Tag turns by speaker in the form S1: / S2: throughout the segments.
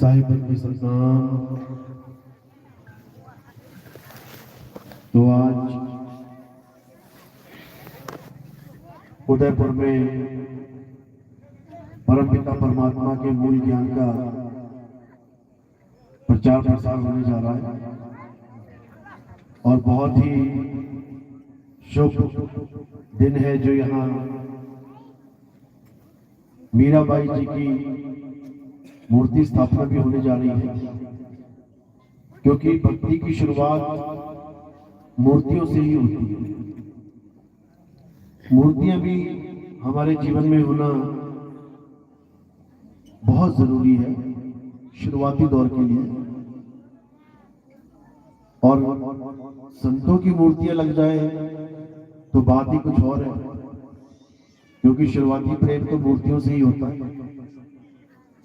S1: साहिब की सलाम। तो आज उदयपुर में परमपिता परमात्मा के मूल ज्ञान का प्रचार प्रसार होने जा रहा है और बहुत ही शुभ दिन है जो यहाँ मीराबाई जी की मूर्ति स्थापना भी होने जा रही है, क्योंकि भक्ति की शुरुआत मूर्तियों से ही होती है। मूर्तियां भी हमारे जीवन में होना बहुत जरूरी है शुरुआती दौर के लिए। और संतों की मूर्तियां लग जाए तो बात ही कुछ और है, क्योंकि शुरुआती प्रेम तो मूर्तियों से ही होता है।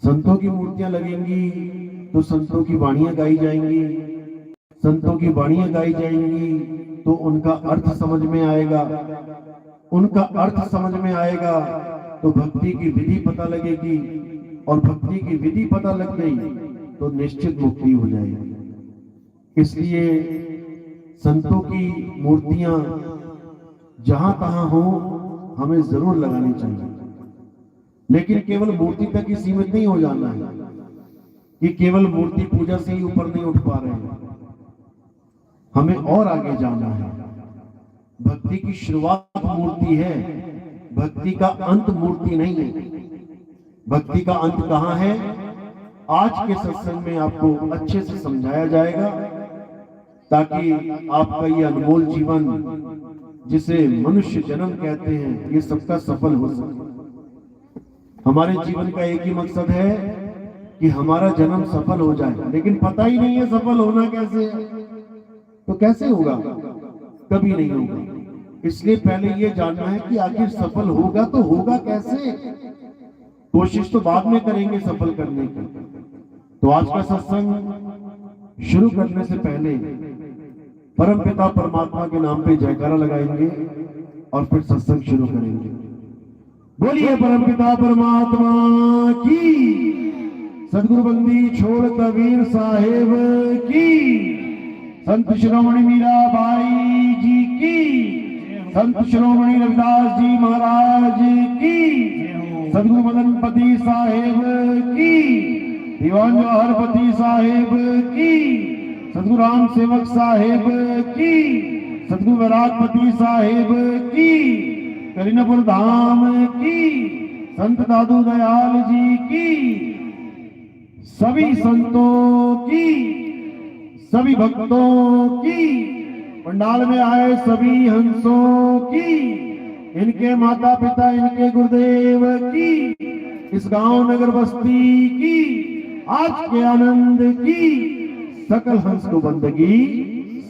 S1: संतों की मूर्तियां लगेंगी तो संतों की वाणियां गाई जाएंगी, संतों की वाणियां गाई जाएंगी तो उनका अर्थ समझ में आएगा, उनका अर्थ समझ में आएगा तो भक्ति की विधि पता लगेगी, और भक्ति की विधि पता लग गई तो निश्चित मुक्ति हो जाएगी। इसलिए संतों की मूर्तियां जहां तहां हो हमें जरूर लगानी चाहिए, लेकिन केवल मूर्ति तक ही सीमित नहीं हो जाना है कि केवल मूर्ति पूजा से ही ऊपर नहीं उठ पा रहे हैं, हमें और आगे जाना है। भक्ति की शुरुआत मूर्ति है, भक्ति का अंत मूर्ति नहीं है। भक्ति का अंत कहां है, आज के सत्संग में आपको अच्छे से समझाया जाएगा, ताकि आपका ये अनमोल जीवन जिसे मनुष्य जन्म कहते हैं ये सबका सफल हो सके। हमारे जीवन का एक ही मकसद है कि हमारा जन्म सफल हो जाए, लेकिन पता ही नहीं है सफल होना कैसे है। तो कैसे होगा, कभी नहीं होगा। इसलिए पहले ये जानना है कि आखिर सफल होगा तो होगा कैसे। कोशिश तो बाद में करेंगे सफल करने की। तो आज का सत्संग शुरू करने से पहले परमपिता परमात्मा के नाम पे जयकारा लगाएंगे और फिर सत्संग शुरू करेंगे। बोलिए परमपिता परमात्मा की, सदगुरु बंदी छोड़ कबीर साहेब की, संत शिरोमणि मीराबाई जी की, संत शिरोमणि रविदास जी महाराज की, सदगुरु मदनपति साहेब की, दीवान जवाहरपति साहेब की, सदगुरु राम सेवक साहेब की, सदगुरु वैरागपति साहेब की, करीनापुर धाम की, संत दादू दयाल जी की, सभी संतों की, सभी भक्तों की, पंडाल में आए सभी हंसों की, इनके माता पिता इनके गुरुदेव की, इस गांव नगर बस्ती की, आज के आनंद की, सकल हंस को बंदगी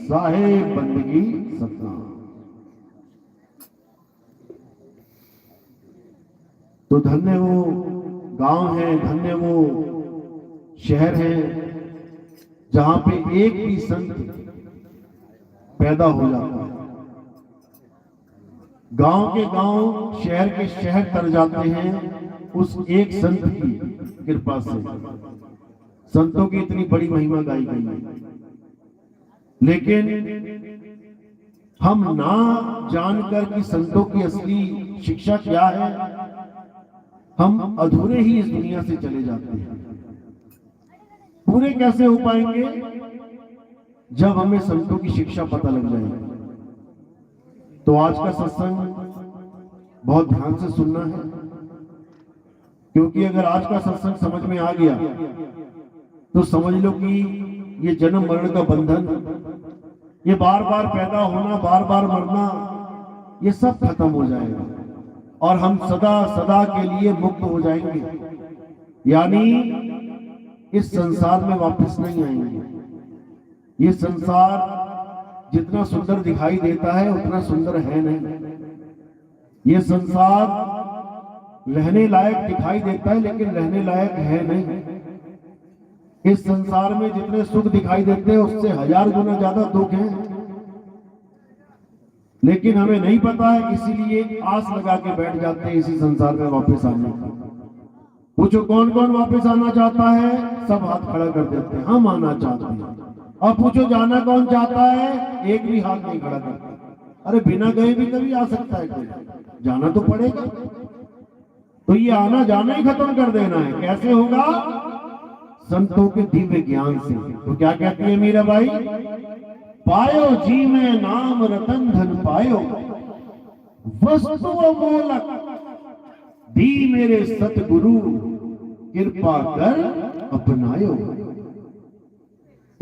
S1: साहेब बंदगी सतनाम। तो धन्य वो गांव है, धन्य वो शहर है जहां पे एक भी संत पैदा हो जाता है। गांव के गांव, शहर के शहर तर जाते हैं उस एक संत की कृपा से। संतों की इतनी बड़ी महिमा गाई गई है, लेकिन हम ना जानकर कि संतों की असली शिक्षा क्या है, हम अधूरे ही इस दुनिया से चले जाते हैं। पूरे कैसे हो पाएंगे, जब हमें संतों की शिक्षा पता लग जाएगी। तो आज का सत्संग बहुत ध्यान से सुनना है, क्योंकि अगर आज का सत्संग समझ में आ गया तो समझ लो कि ये जन्म मरण का बंधन, ये बार बार पैदा होना, बार बार मरना, ये सब खत्म हो जाएगा और हम सदा सदा के लिए मुक्त हो जाएंगे। यानी इस संसार में वापस नहीं आएंगे। ये संसार जितना सुंदर दिखाई देता है उतना सुंदर है नहीं। ये संसार रहने लायक दिखाई देता है लेकिन रहने लायक है नहीं। इस संसार में जितने सुख दिखाई देते हैं उससे 1000 गुना ज्यादा दुख है, लेकिन हमें नहीं पता है, इसीलिए आस लगा के बैठ जाते हैं इसी संसार में वापस आने की। पूछो कौन कौन वापस आना चाहता है, सब हाथ खड़ा कर देते हैं, हम आना चाहते हैं। और पूछो जाना कौन चाहता है, एक भी हाथ नहीं खड़ा करता। अरे बिना गए भी कभी आ सकता है कोई, जाना तो पड़ेगा। तो ये आना जाना ही खत्म कर देना है। कैसे होगा? संतों के दिव्य ज्ञान से। तो क्या कहती है मीराबाई? पायो जी में नाम रतन धन पायो, वस्तु अमोलक दी मेरे सतगुरु, कृपा कर अपनायो।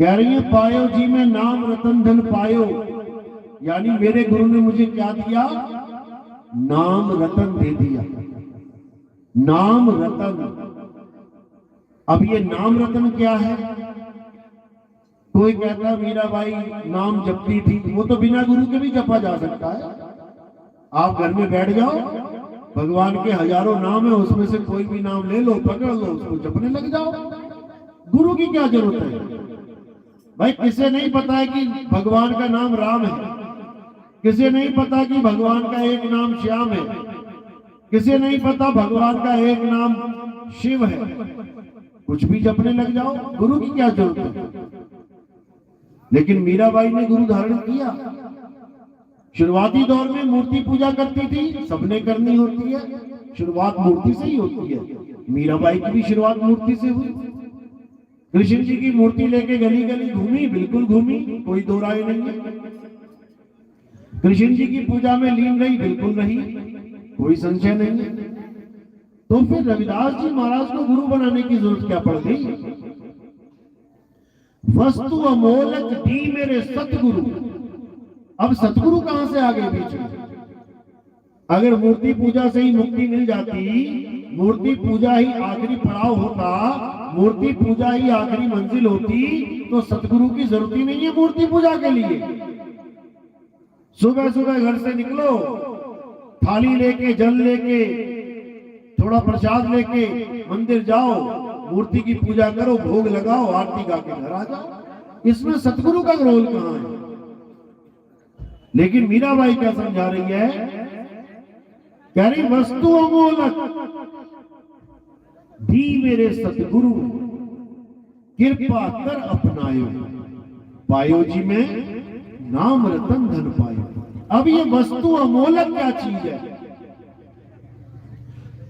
S1: कह रही है पायो जी में नाम रतन धन पायो, यानी मेरे गुरु ने मुझे क्या दिया? नाम रतन दे दिया। नाम रतन। अब ये नाम रतन क्या है? कोई कहता मीराबाई नाम जपती थी, वो तो बिना गुरु के भी जपा जा सकता है। आप घर में बैठ जाओ, भगवान के हजारों नाम है, उसमें से कोई भी नाम ले लो, पकड़ लो, उसको जपने लग जाओ। गुरु की क्या जरूरत है? भाई किसे नहीं पता है कि भगवान का नाम राम है, किसे नहीं पता कि भगवान का एक नाम श्याम है, किसे नहीं पता भगवान का एक नाम शिव है। कुछ भी जपने लग जाओ, गुरु की क्या जरूरत है? लेकिन मीराबाई ने गुरु धारण किया। शुरुआती दौर में मूर्ति पूजा करती थी, सबने करनी होती है, शुरुआत मूर्ति से ही होती है। मीराबाई की भी शुरुआत मूर्ति से हुई। कृष्ण जी की मूर्ति लेके गली गली घूमी, बिल्कुल घूमी, कोई दो राय नहीं है। कृष्ण जी की पूजा में लीन रही, बिल्कुल रही, कोई संशय नहीं है। तो फिर रविदास जी महाराज को गुरु बनाने की जरूरत क्या पड़ गई? वस्तु अमोलक दी मेरे सतगुरु। अब सतगुरु कहां से आ गए बीच में? अगर मूर्ति पूजा से ही मुक्ति मिल जाती, मूर्ति पूजा ही आखिरी पड़ाव होता, मूर्ति पूजा ही आखिरी मंजिल होती, तो सतगुरु की जरूरत ही नहीं है मूर्ति पूजा के लिए। सुबह सुबह घर से निकलो, थाली लेके, जल लेके, थोड़ा प्रसाद लेके मंदिर जाओ, मूर्ति की पूजा करो, भोग लगाओ, आरती गा के घर आ जाओ। इसमें सतगुरु का रोल कहां है? लेकिन मीराबाई क्या समझा रही है? कह रही वस्तु अमोलक दी मेरे सतगुरु, कृपा कर अपनायो, पायो जी में नाम रतन धन पायो। अब ये वस्तु अमोलक क्या चीज है?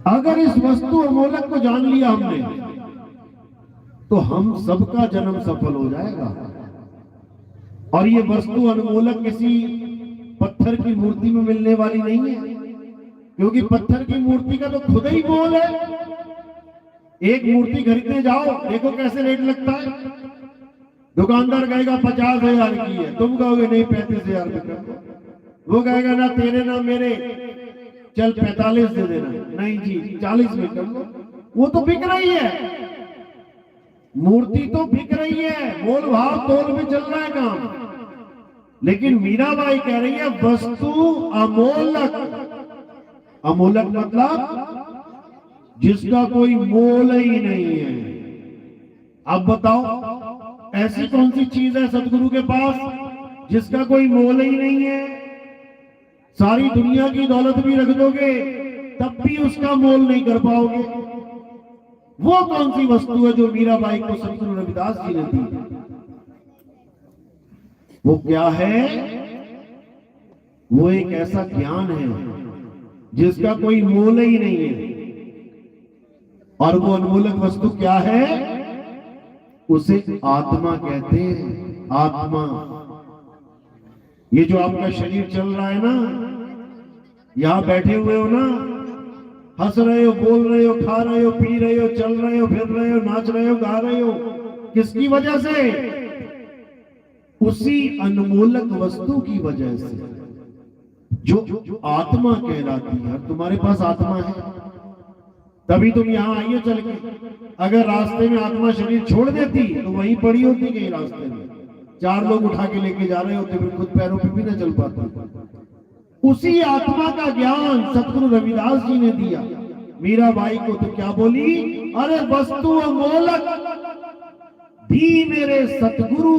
S1: अगर इस वस्तु अमोलक को जान लिया हमने, तो हम सबका जन्म सफल हो जाएगा। और ये वस्तु अनमोलक किसी पत्थर की मूर्ति में मिलने वाली नहीं है, क्योंकि पत्थर की मूर्ति का तो खुद ही मोल है। एक मूर्ति खरीदने जाओ, देखो कैसे रेट लगता है। दुकानदार कहेगा 50,000 की है, तुम कहोगे नहीं 35,000 की। वो कहेगा ना तेरे ना मेरे, चल 45 दे देना, नहीं जी 40 में कर लो। वो तो बिक रही है, मूर्ति तो बिक रही है, मोल भाव तोल में चल रहा है काम। लेकिन मीराबाई कह रही है वस्तु अमोलक। अमोलक मतलब जिसका कोई मोल ही नहीं है। अब बताओ ऐसी कौन सी चीज है सतगुरु के पास जिसका कोई मोल ही नहीं है? सारी दुनिया की दौलत भी रख दोगे तब भी उसका मोल नहीं कर पाओगे। वो कौन सी वस्तु है जो मीराबाई को सतगुरु रविदास जी ने दी? वो क्या है? वो एक ऐसा ज्ञान है जिसका कोई मोल ही नहीं है। और वो अनमोलक वस्तु क्या है? उसे आत्मा कहते हैं। आत्मा, ये जो आपका शरीर चल रहा है ना, यहां बैठे हुए हो ना, हंस रहे हो, बोल रहे हो, खा रहे हो, पी रहे हो, चल रहे हो, फिर रहे हो, नाच रहे हो, गा रहे हो, किसकी वजह से? उसी अनमोलक वस्तु की वजह से जो आत्मा कहलाती है। तुम्हारे पास आत्मा है तभी तुम यहां आई हो चल के। अगर रास्ते में आत्मा शरीर छोड़ देती तो वहीं पड़ी होती कहीं रास्ते में, 4 लोग उठा के लेके जा रहे होते, फिर खुद पैरों पे भी ना चल पाते। उसी आत्मा का ज्ञान सतगुरु रविदास जी ने दिया मीराबाई को। तो क्या बोली? अरे वस्तु अमोलक दी मेरे सतगुरु,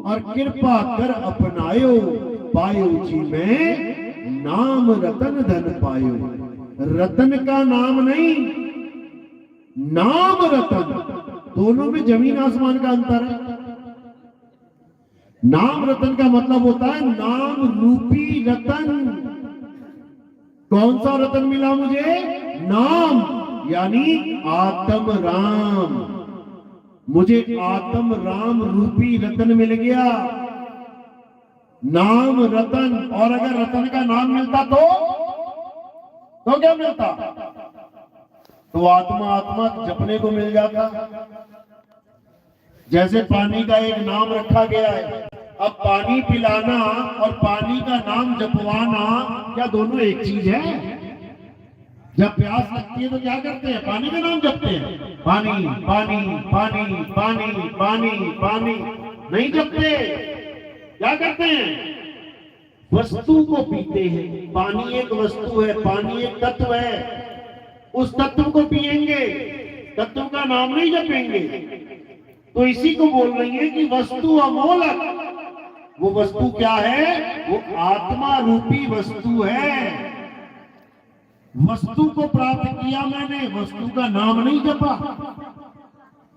S1: और कृपा कर अपनायो, पायो जी में नाम रतन धन पायो। रतन का नाम नहीं, नाम रतन, दोनों में जमीन आसमान का अंतर है। नाम रतन का मतलब होता है नाम रूपी रतन। कौन सा रतन मिला मुझे? नाम, यानी आत्म राम। मुझे आत्म राम रूपी रतन मिल गया, नाम रतन। और अगर रतन का नाम मिलता तो क्या मिलता? तो आत्मा आत्मा जपने को मिल जाता। जैसे पानी का एक नाम रखा गया है, अब पानी पिलाना और पानी का नाम जपवाना क्या दोनों एक चीज है? जब प्यास लगती है तो क्या करते हैं? पानी का नाम जपते हैं, पानी पानी पानी पानी पानी पानी। नहीं जपते, क्या करते हैं? वस्तु को पीते हैं। पानी एक वस्तु है, पानी एक तत्व है, उस तत्व को पिएंगे, तत्व का नाम नहीं जपेंगे। तो इसी को बोल रही है कि वस्तु अमोलक। वो वस्तु क्या है? वो आत्मा रूपी वस्तु है। वस्तु को प्राप्त किया मैंने, वस्तु का नाम नहीं जपा।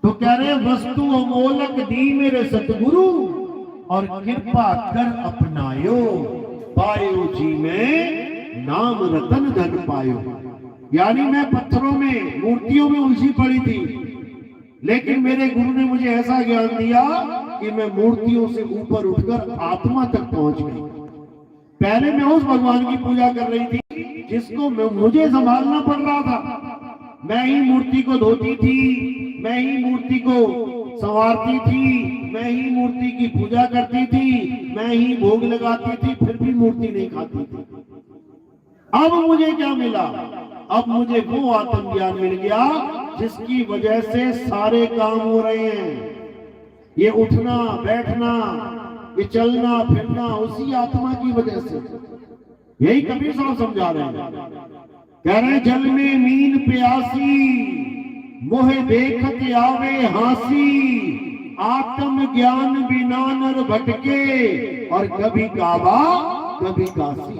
S1: तो कह रहे वस्तु अमोलक दी मेरे सतगुरु, और कृपा कर अपनायो, पायो जी में नाम रतन धन पायो। यानी मैं पत्थरों में, मूर्तियों में उलझी पड़ी थी, लेकिन मेरे गुरु ने मुझे ऐसा ज्ञान दिया कि मैं मूर्तियों से ऊपर उठकर आत्मा तक पहुंच गई। पहले मैं उस भगवान की पूजा कर रही थी जिसको मुझे संभालना पड़ रहा था। मैं ही मूर्ति को धोती थी, मैं ही मूर्ति को संवारती थी, मैं ही मूर्ति की पूजा करती थी, मैं ही भोग लगाती थी, फिर भी मूर्ति नहीं खाती थी। अब मुझे क्या मिला? अब मुझे वो आत्म ज्ञान मिल गया जिसकी वजह से सारे काम हो रहे हैं। ये उठना बैठना, ये चलना फिरना, उसी आत्मा की वजह से। यही कबीर साहब समझा रहे हैं। कह रहे जल में मीन प्यासी, मोहे देखत आवे हासी, आत्म ज्ञान बिना नर भटके, और कभी काबा कभी काशी।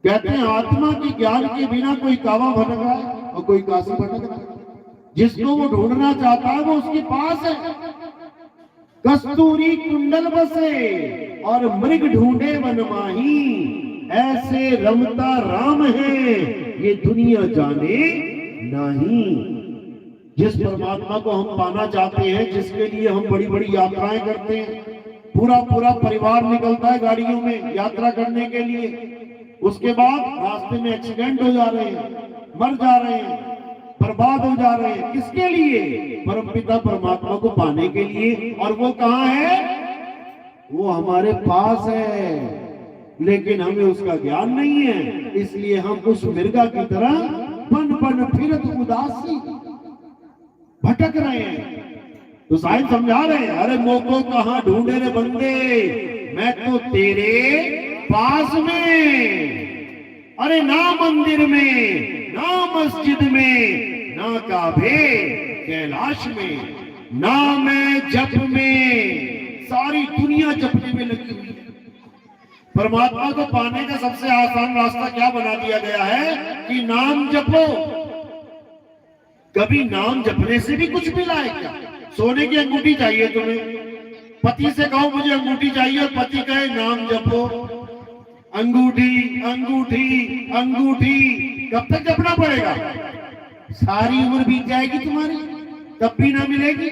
S1: कहते हैं आत्मा के ज्ञान के बिना कोई काबा भटक रहा है और कोई काशी भटक रहा है। जिसको वो ढूंढना चाहता है वो उसके पास है। कस्तूरी कुंडल बसे और मृग ढूंढे वनमाही, ऐसे रमता राम है ये दुनिया जाने नहीं। जिस परमात्मा को हम पाना चाहते हैं, जिसके लिए हम बड़ी बड़ी यात्राएं करते हैं, पूरा पूरा परिवार निकलता है गाड़ियों में यात्रा करने के लिए, उसके बाद रास्ते में एक्सीडेंट हो जा रहे हैं, मर जा रहे हैं, बर्बाद हो जा रहे हैं। किसके लिए? परमपिता परमात्मा को पाने के लिए। और वो कहाँ है? वो हमारे पास है, लेकिन हमें उसका ज्ञान नहीं है। इसलिए हम उस मिर्गा की तरह पन पन फिरत उदासी भटक रहे हैं। तो साहिब समझा रहे हैं, अरे मोको कहाँ ढूंढे रे बंदे, मैं तो तेरे पास में। अरे ना मंदिर में, ना मस्जिद में, ना काबे कैलाश में, ना मैं जप में, सारी दुनिया जपने में लगी हुई है। परमात्मा को पाने का सबसे आसान रास्ता क्या बना दिया गया है कि नाम जपो। कभी नाम जपने से भी कुछ मिला है क्या? सोने की अंगूठी चाहिए तुम्हें, पति से कहो मुझे अंगूठी चाहिए, और पति कहे नाम जपो। अंगूठी अंगूठी अंगूठी, कब तक जपना पड़ेगा? सारी उम्र बीत जाएगी तुम्हारी, तब भी ना मिलेगी।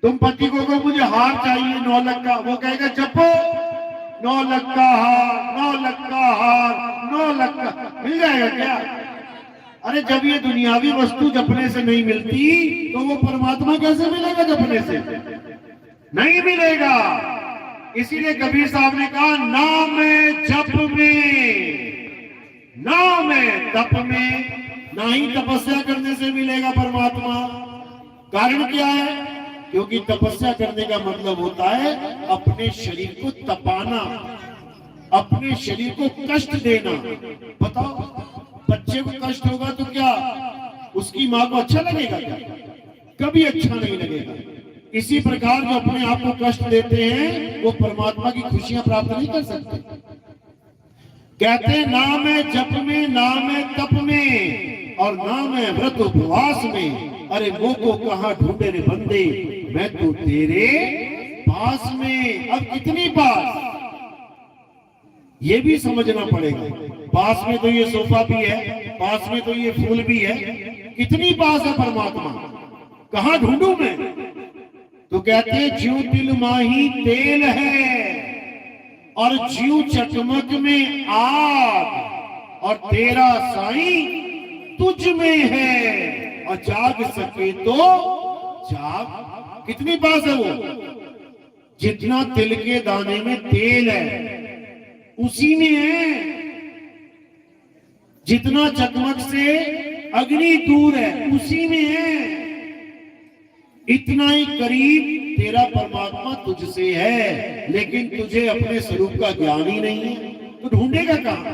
S1: तुम पति को कहो मुझे हार चाहिए 9 लाख का, वो कहेगा जपो 9 लाख का हार, 9 लाख का हार, 9 लाख का। मिल जाएगा क्या? अरे जब ये दुनियावी वस्तु जपने से नहीं मिलती तो वो परमात्मा कैसे मिलेगा? जपने से नहीं मिलेगा। इसीलिए कबीर साहब ने कहा नाम जप में, नाम तप में, ना ही तपस्या करने से मिलेगा परमात्मा। कारण क्या है? क्योंकि तपस्या करने का मतलब होता है अपने शरीर को तपाना, अपने शरीर को कष्ट देना। बताओ बच्चे को कष्ट होगा तो क्या उसकी मां को अच्छा लगेगा? क्या? कभी अच्छा नहीं लगेगा। इसी प्रकार जो अपने आप को कष्ट देते हैं वो परमात्मा की खुशियां प्राप्त नहीं कर सकते। कहते हैं नाम है जप में, नाम है तप में, और ना मैं व्रत उपवास में, अरे वो को कहां ढूंढे रे बंदे, मैं तो तेरे पास में। अब कितनी पास, ये भी समझना पड़ेगा। पास में तो ये सोफा भी है, पास में तो ये फूल भी है, कितनी पास है परमात्मा, कहां ढूंढूं मैं? तो कहते ज्यों तिल माही तेल है और ज्यों चकमक में आग, और तेरा साईं तुझ में है, और जाग सके तो जाग। कितनी पास है वो? जितना तिल के दाने में तेल है उसी में है, जितना चकमक से अग्नि दूर है उसी में है, इतना ही करीब तेरा परमात्मा तुझसे है। लेकिन तुझे अपने स्वरूप का ज्ञान ही नहीं है, तो ढूंढेगा कहां?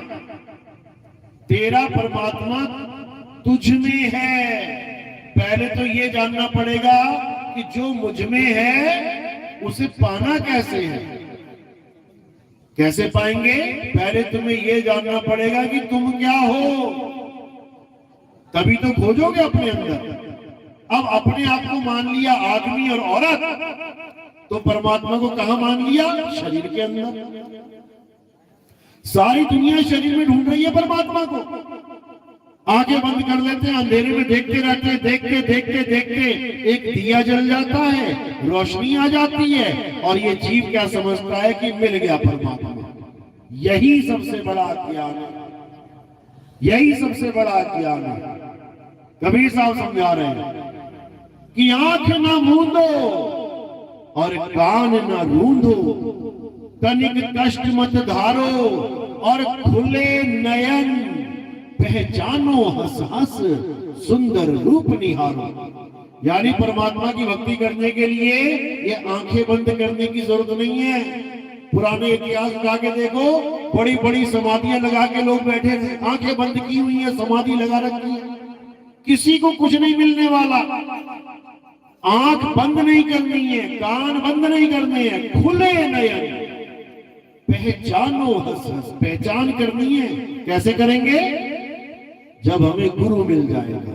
S1: तेरा परमात्मा तुझ में है। पहले तो ये जानना पड़ेगा कि जो मुझ में है उसे पाना कैसे है, कैसे पाएंगे? पहले तुम्हें यह जानना पड़ेगा कि तुम क्या हो, तभी तो खोजोगे अपने अंदर। अब अपने आप को मान लिया आदमी और औरत, तो परमात्मा को कहां मान लिया? शरीर के अंदर। सारी दुनिया शरीर में ढूंढ रही है परमात्मा को। आंखें बंद कर लेते हैं, अंधेरे में देखते रहते हैं, देखते देखते देखते एक दिया जल जाता है, रोशनी आ जाती है, और ये जीव क्या समझता है कि मिल गया परमात्मा। यही सबसे बड़ा ज्ञान है, यही सबसे बड़ा ज्ञान है। कबीर साहब समझा रहे हैं कि आंख ना मूंदो और कान ना रूंधो, तनिक कष्ट मत धारो और खुले नयन, पहचानो हंस हंस सुंदर रूप निहारो। यानी परमात्मा की भक्ति करने के लिए ये आंखें बंद करने की जरूरत नहीं है। पुराने इतिहास उठा के देखो, बड़ी बड़ी समाधियां लगा के लोग बैठे थे, आंखें बंद की हुई है, समाधि लगा रखी है, किसी को कुछ नहीं मिलने वाला। आंख बंद नहीं करनी है, कान बंद नहीं करने हैं, खुले नयन, पहचानो हंस हंस, पहचान करनी है। कैसे करेंगे? जब हमें गुरु मिल जाएगा।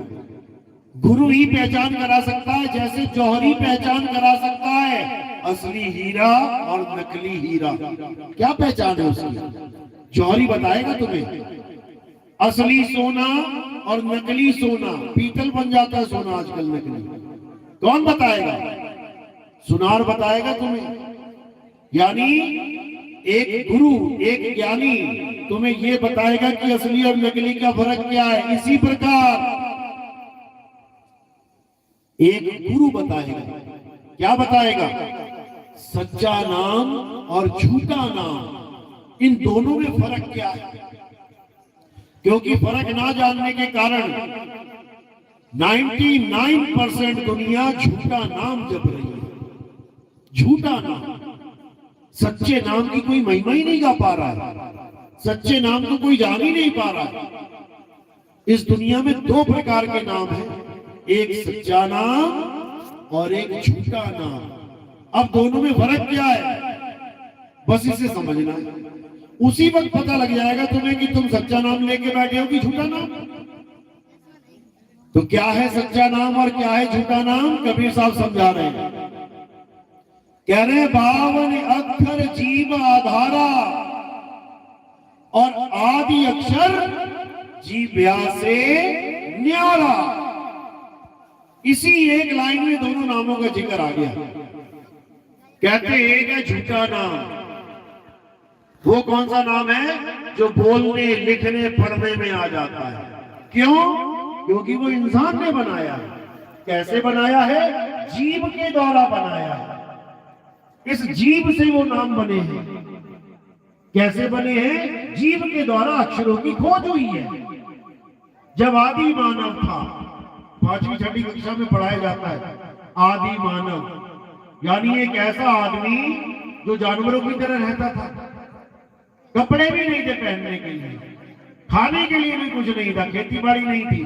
S1: गुरु ही पहचान करा सकता है, जैसे जौहरी पहचान करा सकता है असली हीरा और नकली हीरा। क्या पहचान है उसकी? जौहरी बताएगा तुम्हें। असली सोना और नकली सोना, पीतल बन जाता है सोना आजकल नकली, कौन बताएगा? सुनार बताएगा तुम्हें। यानी एक गुरु, एक ज्ञानी तुम्हें यह बताएगा कि असली और नकली का फर्क क्या है। इसी प्रकार एक गुरु बताएगा, क्या बताएगा? सच्चा नाम और झूठा नाम, इन दोनों में फर्क क्या है। क्योंकि फर्क ना जानने के कारण 99% दुनिया झूठा नाम जप रही है। झूठा नाम, सच्चे नाम की कोई महिमा ही नहीं गा पा रहा है, सच्चे नाम को कोई जान ही नहीं पा रहा है। इस दुनिया में दो प्रकार के नाम हैं, एक सच्चा नाम और एक झूठा नाम। अब दोनों में फर्क क्या है, बस इसे समझना है। उसी वक्त पता लग जाएगा तुम्हें कि तुम सच्चा नाम लेके बैठे हो कि झूठा नाम। तो क्या है सच्चा नाम और क्या है झूठा नाम? कबीर साहब समझा रहे हैं, कह रहे 52 अक्षर जीव आधारा और आदि अक्षर जीव्या से न्यारा। इसी एक लाइन में दोनों नामों का जिक्र आ गया। कहते एक है झूठा नाम, वो कौन सा नाम है? जो बोलने लिखने पढ़ने में आ जाता है। क्यों? क्योंकि वो इंसान ने बनाया है। कैसे बनाया है? जीव के द्वारा बनाया है। इस जीव से वो नाम बने हैं। कैसे बने हैं? जीव के द्वारा अक्षरों की खोज हुई है। जब आदि मानव था, 5वीं 6वीं कक्षा में पढ़ाया जाता है, आदि मानव यानी एक ऐसा आदमी जो जानवरों की तरह रहता था, कपड़े भी नहीं थे पहनने के लिए, खाने के लिए भी कुछ नहीं था, खेती बाड़ी नहीं थी,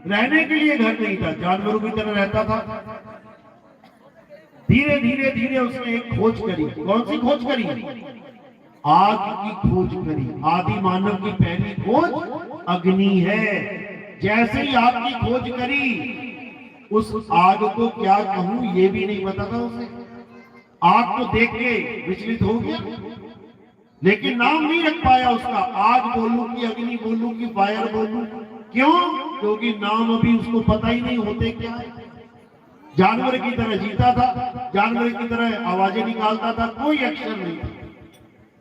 S1: रहने के लिए घर नहीं था, जानवरों की तरह रहता था। धीरे धीरे धीरे उसने एक खोज करी। कौन सी खोज करी? आग की खोज करी। आदि मानव की पहली खोज अग्नि है। जैसे ही आपकी खोज करी, उस आग को क्या कहूं ये भी नहीं पता था उसे। आग को देख के विचलित हो गया, लेकिन नाम नहीं रख पाया उसका। आग बोलूं कि अग्नि बोलूं कि फायर बोलूं, क्यों? क्योंकि नाम अभी उसको पता ही नहीं होते क्या है। जानवर की तरह जीता था, जानवर की तरह आवाजें निकालता था, कोई अक्षर नहीं था।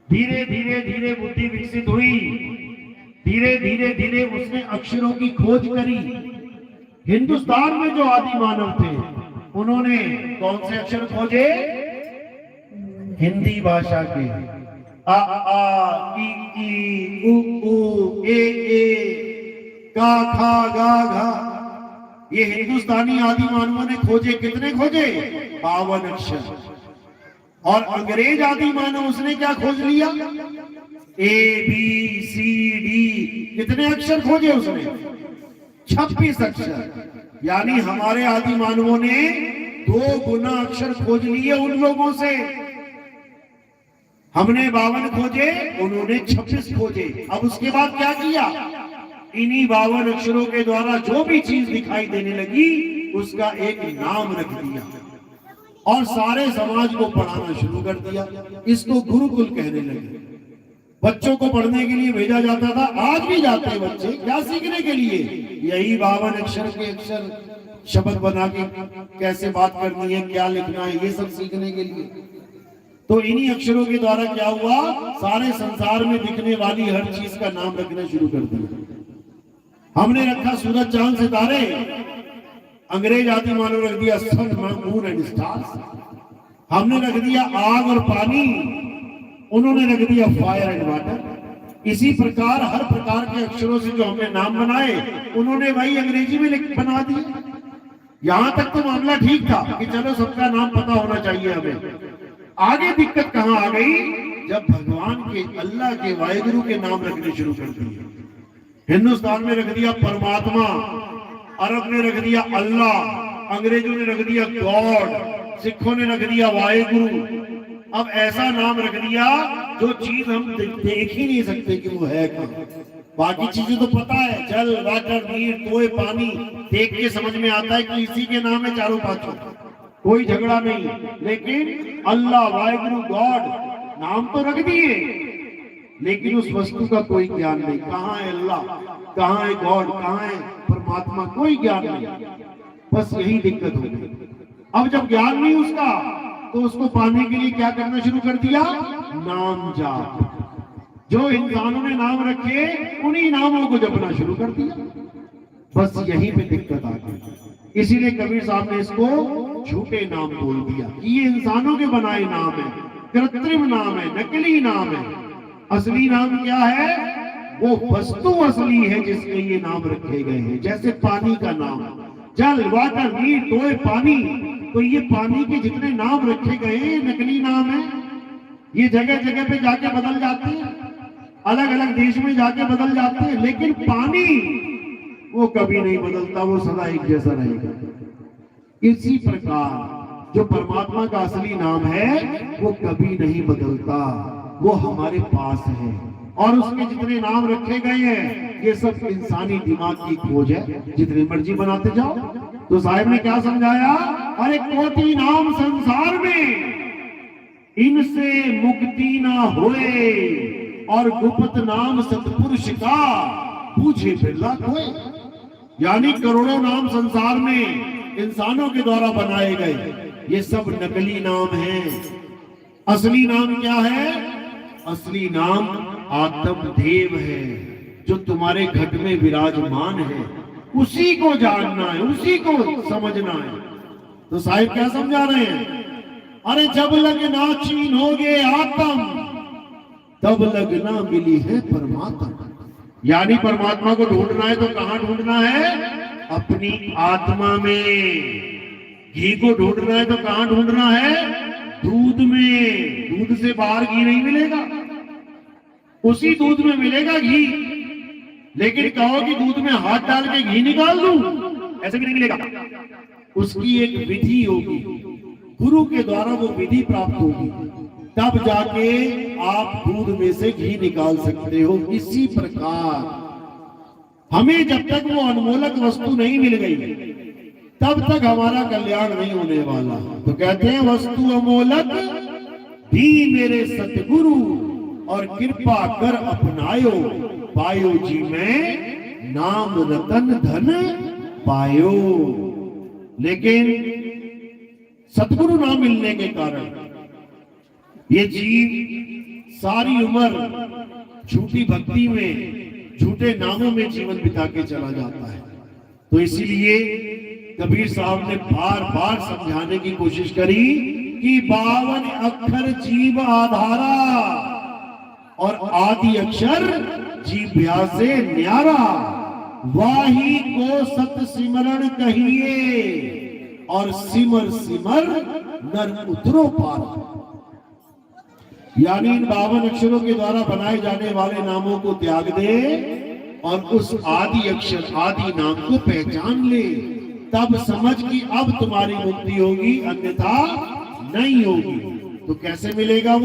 S1: धीरे धीरे धीरे बुद्धि विकसित हुई, धीरे धीरे धीरे उसने अक्षरों की खोज करी। हिंदुस्तान में जो आदि मानव थे उन्होंने कौन से अक्षर खोजे? हिंदी भाषा के। आ ई उ ए का खा गा घा, ये हिंदुस्तानी आदि मानवों ने खोजे। कितने खोजे? 52 अक्षर। और अंग्रेज आदि मानव उसने क्या खोज लिया? ABCD। कितने अक्षर खोजे उसने? 26 अक्षर। यानी हमारे आदि मानवों ने 2 गुना अक्षर खोज लिए उन लोगों से। हमने 52 खोजे, उन्होंने 26 खोजे। अब उसके बाद क्या किया? इन्हीं 52 अक्षरों के द्वारा जो भी चीज दिखाई देने लगी उसका एक नाम रख दिया और सारे समाज को पढ़ाना शुरू कर दिया। इसको गुरुकुल कहने लगे। बच्चों को पढ़ने के लिए भेजा जाता था, आज भी जाते हैं बच्चे। क्या सीखने के लिए? यही 52 अक्षर के अक्षर शब्द बना के कैसे बात करनी है, क्या लिखना है, ये सब सीखने के लिए। तो इन्हीं अक्षरों के द्वारा क्या हुआ? सारे संसार में दिखने वाली हर चीज का नाम रखना शुरू कर दिया। हमने रखा सूरज चांद सितारे, अंग्रेज आदि मानव रख दिया सन मून एंड स्टार्स। हमने रख दिया आग और पानी, उन्होंने रख दिया फायर एंड वाटर। इसी प्रकार हर प्रकार के अक्षरों से जो हमने नाम बनाए उन्होंने वही अंग्रेजी में बना दिए। यहां तक तो मामला ठीक था कि चलो सबका नाम पता होना चाहिए हमें। आगे दिक्कत कहां आ गई? जब भगवान के, अल्लाह के, वाहिगुरु के नाम रखने शुरू कर दिए। हिंदुस्तान में रख दिया परमात्मा, अरब ने रख दिया अल्लाह, अंग्रेजों ने रख दिया गॉड, सिखों ने रख दिया वाहिगुरु। अब ऐसा नाम रख दिया जो चीज हम देख ही नहीं सकते कि वो है क्या। बाकी चीजें तो पता है, जल, वाटर, नीर, तोय, पानी, देख के समझ में आता है कि इसी के नाम है चारों पांचों, कोई झगड़ा नहीं। लेकिन अल्लाह, वाहिगुरु, गॉड नाम तो रख दिए, लेकिन उस वस्तु का कोई ज्ञान नहीं। कहाँ है अल्लाह, कहाँ है गॉड, कहाँ है परमात्मा, कोई ज्ञान नहीं। बस यही दिक्कत हो गई। अब जब ज्ञान नहीं उसका, तो उसको पाने के लिए क्या करना शुरू कर दिया? नाम जाप। जो इंसानों ने नाम रखे उन्हीं नामों को जपना शुरू कर दिया। बस यहीं पे दिक्कत आ गई। इसीलिए कबीर साहब ने इसको झूठे नाम बोल दिया कि ये इंसानों के बनाए नाम है, कृत्रिम नाम है, नकली नाम है। असली नाम क्या है? वो वस्तु असली है जिसके ये नाम रखे गए हैं। जैसे पानी का नाम, जल, वाटर, नीर, तोय, पानी, तो ये पानी के जितने नाम रखे गए हैं नकली नाम है। ये जगह जगह पे जाके बदल जाते हैं, अलग अलग देश में जाके बदल जाते हैं, लेकिन पानी वो कभी नहीं बदलता, वो सदा एक जैसा रहेगा। इसी प्रकार जो परमात्मा का असली नाम है वो कभी नहीं बदलता, वो हमारे पास है। और उसके जितने नाम रखे गए हैं ये सब इंसानी दिमाग की खोज है, जितने मर्जी बनाते जाओ। तो साहब ने क्या समझाया? अरे कोटि नाम संसार में, इनसे मुक्ति ना होए, और गुप्त नाम सतपुरुष का पूछे बिरला कोई। यानी करोड़ों नाम संसार में इंसानों के द्वारा बनाए गए, ये सब नकली नाम हैं। असली नाम क्या है? असली नाम आत्मदेव है, जो तुम्हारे घट में विराजमान है। उसी को जानना है, उसी को समझना है। तो साहिब क्या समझा रहे हैं? अरे जब लग ना चीनोगे आत्म, तब लगना मिली है परमात्मा। यानी परमात्मा को ढूंढना है तो कहां ढूंढना है? अपनी आत्मा में। घी को ढूंढना है तो कहां ढूंढना है? दूध में। दूध से बाहर घी नहीं मिलेगा, उसी दूध में मिलेगा घी। लेकिन कहो कि दूध में हाथ डाल के घी निकाल दूं, ऐसे भी नहीं मिलेगा। उसकी एक विधि होगी, गुरु के द्वारा वो विधि प्राप्त होगी, तब जाके आप दूध में से घी निकाल सकते हो। इसी प्रकार हमें जब तक वो अनमोलक वस्तु नहीं मिल गई तब तक हमारा कल्याण नहीं होने वाला। तो कहते हैं वस्तु अमोलक भी मेरे सतगुरु और कृपा कर अपनायो, पायो जी मैं नाम रतन धन पायो। लेकिन सतगुरु ना मिलने के कारण ये जीव सारी उम्र झूठी भक्ति में, झूठे नामों में जीवन बिता के चला जाता है। तो इसीलिए कबीर साहब ने बार बार समझाने की कोशिश करी कि 52 अक्षर जीव आधारा और आदि अक्षर जीव्या से न्यारा, वाही को सत सिमरण कहिए और सिमर सिमर नर उतरो पार। यानी इन 52 अक्षरों के द्वारा बनाए जाने वाले नामों को त्याग दे और उस आदि अक्षर आदि नाम को पहचान ले, तब समझ कि अब तुम्हारी मुक्ति होगी, अन्यथा नहीं होगी। तो कैसे मिलेगा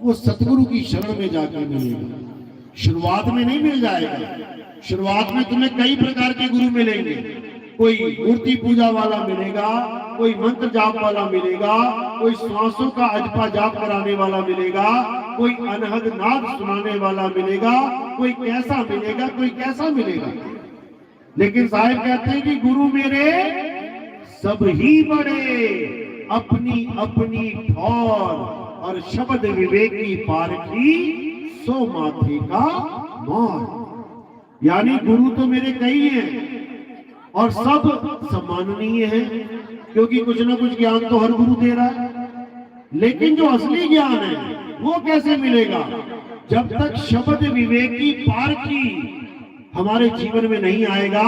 S1: वो सतगुरु की शरण में जाकर मिलेगा। शुरुआत में नहीं मिल जाएगा। शुरुआत में तुम्हें कई प्रकार के गुरु मिलेंगे। कोई मूर्ति पूजा वाला मिलेगा, कोई मंत्र जाप वाला मिलेगा, कोई श्वासों का अजपा जाप कराने वाला मिलेगा, कोई अनहद नाद सुनाने वाला मिलेगा, कोई कैसा मिलेगा, कोई कैसा मिलेगा। लेकिन साहिब कहते हैं कि गुरु मेरे सब ही बड़े, अपनी अपनी ठौर और शब्द विवेकी पारखी, सो माथे का मौर। यानी गुरु तो मेरे कई हैं और सब सम्माननीय है, क्योंकि कुछ ना कुछ ज्ञान तो हर गुरु दे रहा है। लेकिन जो असली ज्ञान है वो कैसे मिलेगा? जब तक शब्द विवेकी पारखी हमारे जीवन में नहीं आएगा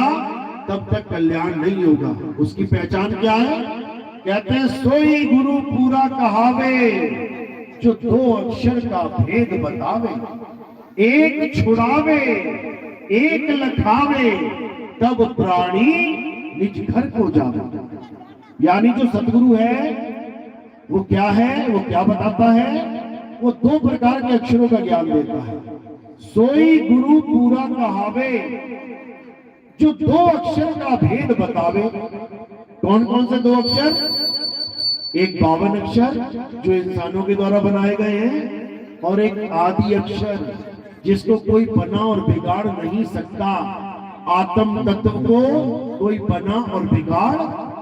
S1: तब तक कल्याण नहीं होगा। उसकी पहचान क्या है? कहते हैं सोई गुरु पूरा कहावे, जो 2 अक्षर का भेद बतावे, एक छुड़ावे एक लखावे, तब प्राणी निज घर को जावे। यानी जो सतगुरु है वो क्या है, वो क्या बताता है? वो 2 प्रकार के अक्षरों का ज्ञान देता है। सोई गुरु पूरा कहावे, जो 2 अक्षर का भेद बतावे। कौन कौन से 2 अक्षर? एक 52 अक्षर जो इंसानों के द्वारा बनाए गए हैं, और एक आदि अक्षर जिसको कोई बना और बिगाड़ नहीं सकता। आत्म तत्व को कोई बना और बिगाड़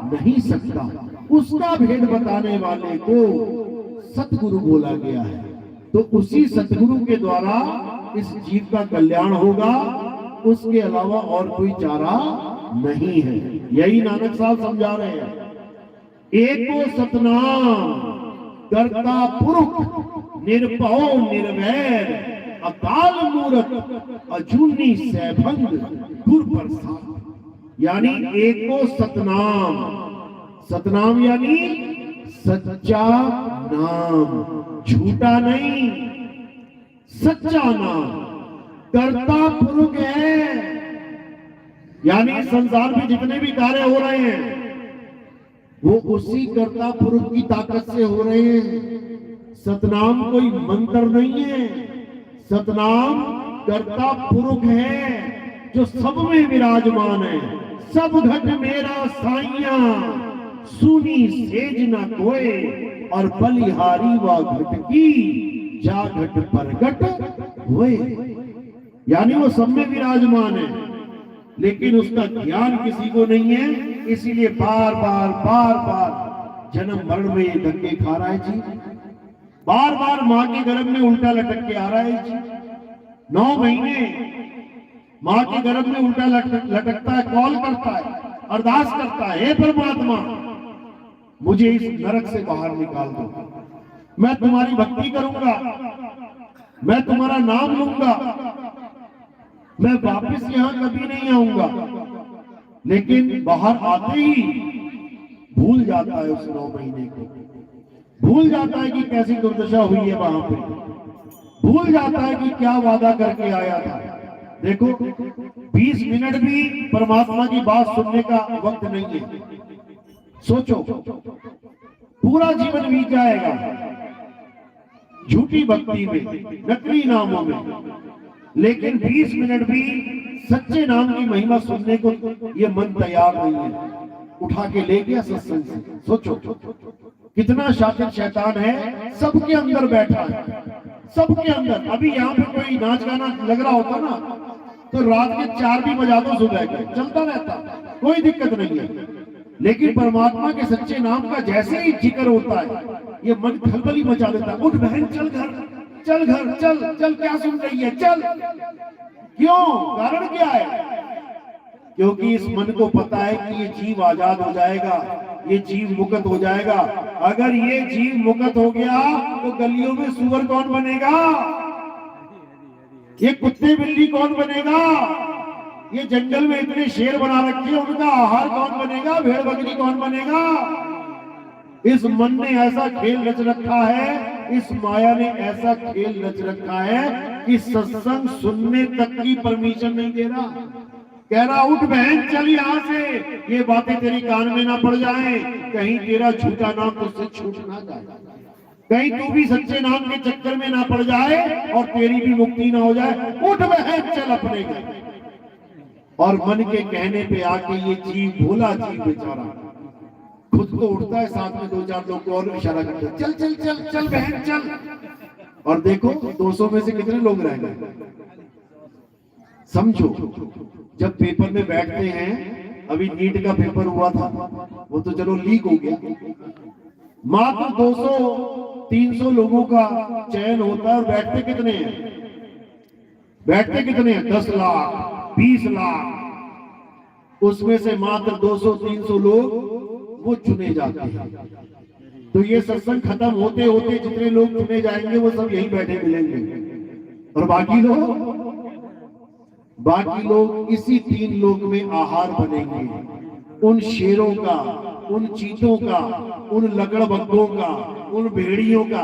S1: नहीं सकता। उसका भेद बताने वाले को सतगुरु बोला गया है। तो उसी सतगुरु के द्वारा इस जीव का कल्याण होगा, उसके अलावा और कोई चारा नहीं है। यही नानक साहब समझा रहे हैं। एको सतनाम कर्ता पुरुष निर्भव निर्वैर, अकाल मूरत अजूनी सैभंग गुर प्रसाद। यानी एको सतनाम, सतनाम यानी सच्चा नाम, झूठा नहीं, सच्चा नाम। कर्ता पुरुष है, यानी संसार में जितने भी कार्य हो रहे हैं वो उसी कर्ता पुरुष की ताकत से हो रहे हैं। सतनाम कोई मंत्र नहीं है, सतनाम कर्ता पुरुष है जो सब में विराजमान है। सब घट मेरा साइया, सुनी सेज न कोय, और बलिहारी व घट की, जा घट परगट होए। यानी वो सब में विराजमान है, लेकिन उसका ज्ञान किसी को नहीं है। इसीलिए बार बार जन्म मरण में ये धक्के खा रहा है जी। बार बार माँ के गर्भ में उल्टा लटक के आ रहा है जी। 9 महीने माँ के गर्भ में उल्टा लटकता है, कॉल करता है, अरदास करता है, हे परमात्मा मुझे इस नरक से बाहर निकाल दो, मैं तुम्हारी भक्ति करूंगा, मैं तुम्हारा नाम लूंगा, मैं वापस यहां कभी नहीं आऊंगा। लेकिन बाहर आते ही भूल जाता है उस 9 महीने को, भूल जाता है कि कैसी दुर्दशा हुई है वहां पे, भूल जाता है कि क्या वादा करके आया था। देखो 20 मिनट भी परमात्मा की बात सुनने का वक्त नहीं है। सोचो पूरा जीवन बीत जाएगा झूठी भक्ति में, नकली नामों में, लेकिन 20 मिनट भी सच्चे नाम की महिमा सुनने को ये मन तैयार नहीं है। उठा के ले गया सत्संग से। सोचो कितना शातिर शैतान है, सबके अंदर बैठा है, सबके अंदर। अभी यहाँ पे कोई नाच गाना लग रहा होता ना तो रात के 4 भी बजा दो, सुबह के चलता रहता, कोई दिक्कत नहीं है। लेकिन परमात्मा के सच्चे नाम का जैसे ही जिक्र होता है ये मन खलबली मचा देता है। उठ बहन, चल घर, चल घर, चल चल, क्या सुन रही है, चल। क्यों? कारण क्या है? क्योंकि इस मन को पता है कि ये जीव आजाद हो जाएगा, ये जीव मुक्त हो जाएगा। अगर ये जीव मुक्त हो गया तो गलियों में सुअर कौन बनेगा? ये कुत्ते बिल्ली कौन बनेगा? ये जंगल में इतने शेर बना रखे उनका आहार कौन बनेगा? भेड़ बकरी कौन बनेगा? इस मन ने ऐसा खेल रच रखा है, इस माया ने ऐसा खेल रच रखा है कि सत्संग सुनने तक की परमिशन नहीं दे रहा। कह रहा उठ बहन, चल यहाँ से, ये बातें तेरी कान में ना पड़ जाएं, कहीं तेरा झूठा नाम तुझसे छूट ना जाए, कहीं तू भी सच्चे नाम के चक्कर में ना पड़ जाए और तेरी भी मुक्ति ना हो जाए। उठ बहन, चल अपने घर। और मन के कहने पे आके ये जीव, भोला जीव बेचारा, खुद तो उठता है, साथ में 2-4 लोग को और इशारा करते हैं, चल चल चल चल बहन चल। और देखो 200 में से कितने लोग रह गए। समझो, जब पेपर में बैठते हैं, अभी नीट का पेपर हुआ था, वो तो चलो लीक हो गया, मात्र 200-300 लोगों का चयन होता है और बैठते कितने हैं? बैठते कितने हैं? 10 लाख 20 लाख, उसमें से मात्र 200-300 लोग वो चुने जाते हैं। तो ये सत्संग खत्म होते होते जितने लोग चुने जाएंगे वो सब यहीं बैठे मिलेंगे और बाकी लोग इसी 3 लोक में आहार बनेंगे। उन शेरों का, उन चीतों का, उन लकड़बग्घों का, उन भेड़ियों का।